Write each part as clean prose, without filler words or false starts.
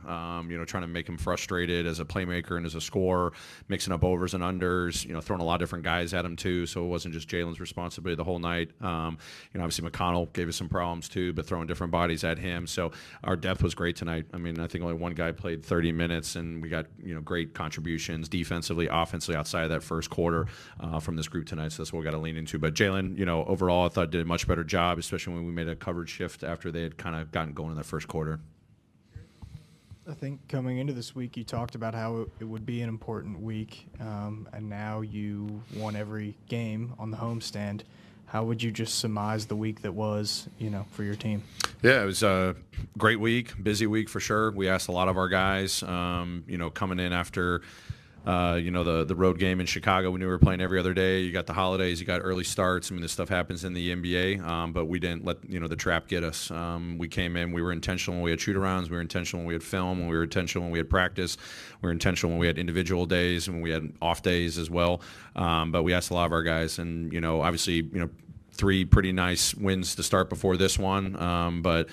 trying to make him frustrated as a playmaker and as a scorer, mixing up overs and unders, throwing a lot of different guys at him too. So it wasn't just Jalen's responsibility the whole night. Obviously McConnell gave us some problems too, but throwing different bodies at him. So our depth was great tonight. I mean, I think only one guy played 30 minutes, and we got, great contributions defensively, offensively outside of that first quarter from this group tonight. So that's what we got to lean into. But Jalen, overall, I thought did a much better job, especially when we made a coverage shift after they had kind of gotten going in that first quarter. I think coming into this week, you talked about how it would be an important week, and now you won every game on the homestand. How would you just surmise the week that was, for your team? Yeah, it was a great week, busy week for sure. We asked a lot of our guys, coming in after the road game in Chicago. We knew we were playing every other day. You got the holidays, you got early starts. I mean, this stuff happens in the NBA, but we didn't let the trap get us. We came in, we were intentional when we had shoot-arounds, we were intentional when we had film, we were intentional when we had practice, we were intentional when we had individual days, and when we had off days as well. But we asked a lot of our guys, and obviously, 3 pretty nice wins to start before this one, but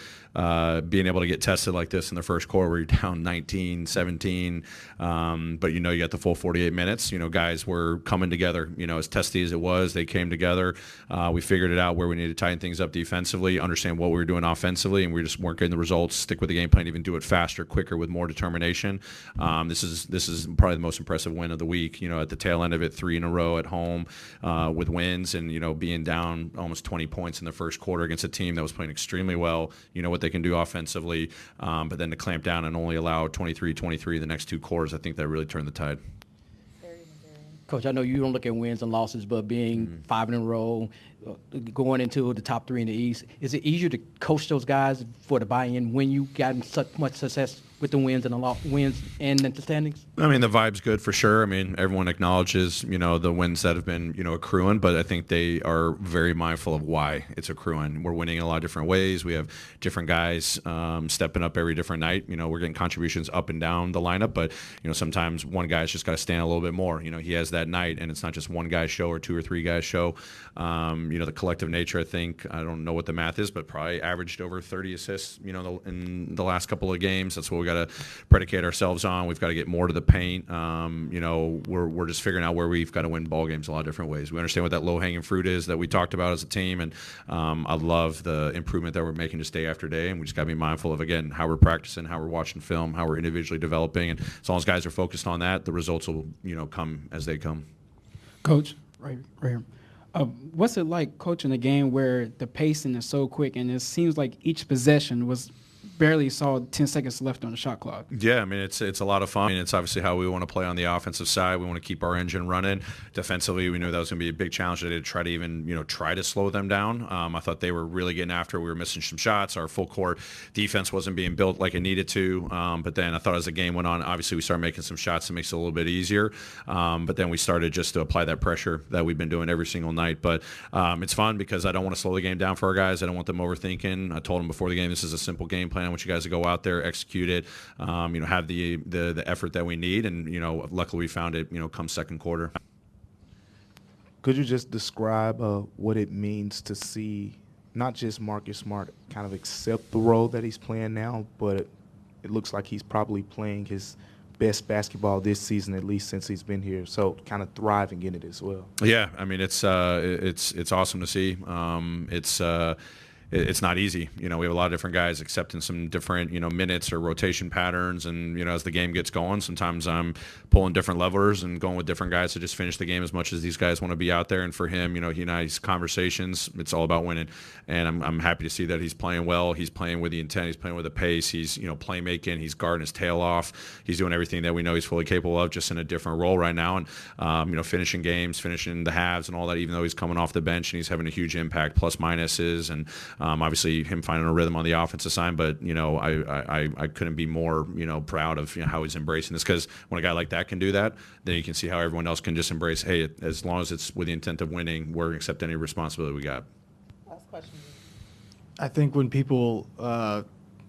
being able to get tested like this in the first quarter where you're down 19, 17, but you got the full 48 minutes. Guys were coming together, as testy as it was, they came together. We figured it out where we needed to tighten things up defensively, understand what we were doing offensively, and we just weren't getting the results, stick with the game plan, even do it faster, quicker, with more determination. This is probably the most impressive win of the week, at the tail end of it, 3 in a row at home with wins, and, being down almost 20 points in the first quarter against a team that was playing extremely well, what they can do offensively, but then to clamp down and only allow 23-23 the next 2 quarters, I think that really turned the tide. Coach, I know you don't look at wins and losses, but being 5 in a row, going into the top 3 in the East, is it easier to coach those guys for the buy-in when you gotten such much success with the wins and the standings? I mean, the vibe's good for sure. I mean, everyone acknowledges, the wins that have been, accruing, but I think they are very mindful of why it's accruing. We're winning in a lot of different ways. We have different guys stepping up every different night. We're getting contributions up and down the lineup, but, sometimes one guy's just got to stand a little bit more. He has that night, and it's not just one guy's show or 2 or 3 guys' show. The collective nature, I think, I don't know what the math is, but probably averaged over 30 assists, in the last couple of games. That's what we got to predicate ourselves on. We've got to get more to the paint. We're just figuring out where we've got to win ball games a lot of different ways. We understand what that low-hanging fruit is that we talked about as a team, and I love the improvement that we're making just day after day, and we just got to be mindful of, again, how we're practicing, how we're watching film, how we're individually developing, and as long as guys are focused on that, the results will, come as they come. Coach, right here. What's it like coaching a game where the pacing is so quick and it seems like each possession was barely saw 10 seconds left on the shot clock? Yeah, I mean, it's a lot of fun. I mean, it's obviously how we want to play on the offensive side. We want to keep our engine running. Defensively, we knew that was going to be a big challenge. They did try to even, try to slow them down. I thought they were really getting after it. We were missing some shots. Our full court defense wasn't being built like it needed to. But then I thought as the game went on, obviously we started making some shots that makes it a little bit easier. But then we started just to apply that pressure that we've been doing every single night. But it's fun because I don't want to slow the game down for our guys. I don't want them overthinking. I told them before the game, this is a simple game plan. I want you guys to go out there, execute it, have the effort that we need, and luckily we found it, come second quarter. Could you just describe what it means to see not just Marcus Smart kind of accept the role that he's playing now, but it looks like he's probably playing his best basketball this season, at least since he's been here, so kind of thriving in it as well? Yeah, I mean, it's awesome to see. It's not easy. We have a lot of different guys accepting some different, minutes or rotation patterns. And, as the game gets going, sometimes I'm pulling different levers and going with different guys to just finish the game as much as these guys want to be out there. And for him, he and I's conversations, it's all about winning. And I'm happy to see that he's playing well. He's playing with the intent. He's playing with the pace. He's, playmaking. He's guarding his tail off. He's doing everything that we know he's fully capable of, just in a different role right now. And, finishing games, finishing the halves and all that, even though he's coming off the bench and he's having a huge impact, plus minuses. And obviously him finding a rhythm on the offensive side, but I couldn't be more proud of how he's embracing this, because when a guy like that can do that, then you can see how everyone else can just embrace, hey, as long as it's with the intent of winning, we're going to accept any responsibility we got. Last question. I think when people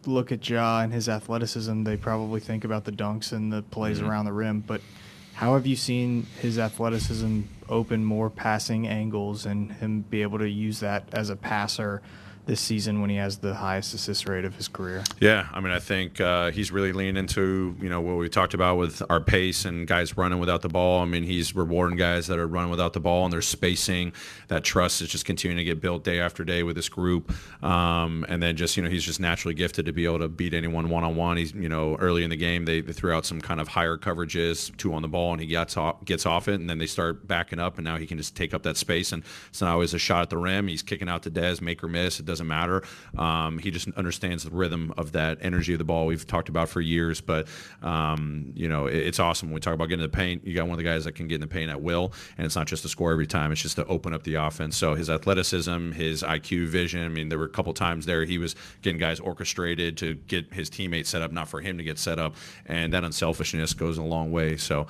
look at Ja and his athleticism, they probably think about the dunks and the plays around the rim, but how have you seen his athleticism open more passing angles and him be able to use that as a passer this season when he has the highest assist rate of his career. Yeah, I mean, I think he's really leaning into, what we talked about with our pace and guys running without the ball. I mean, he's rewarding guys that are running without the ball, and their spacing. That trust is just continuing to get built day after day with this group. And then just, he's just naturally gifted to be able to beat anyone one-on-one. He's, early in the game, they threw out some kind of higher coverages, 2 on the ball, and he gets off it, and then they start backing up, and now he can just take up that space. And it's not always a shot at the rim. He's kicking out to Dez, make or miss. It doesn't matter. He just understands the rhythm of that energy of the ball we've talked about for years. But, it's awesome when we talk about getting in the paint. You got one of the guys that can get in the paint at will, and it's not just to score every time. It's just to open up the offense. So his athleticism, his IQ, vision. I mean, there were a couple times there he was getting guys orchestrated to get his teammates set up, not for him to get set up. And that unselfishness goes a long way. So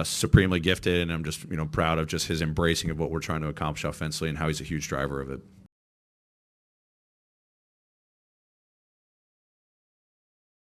supremely gifted, and I'm just, proud of just his embracing of what we're trying to accomplish offensively and how he's a huge driver of it.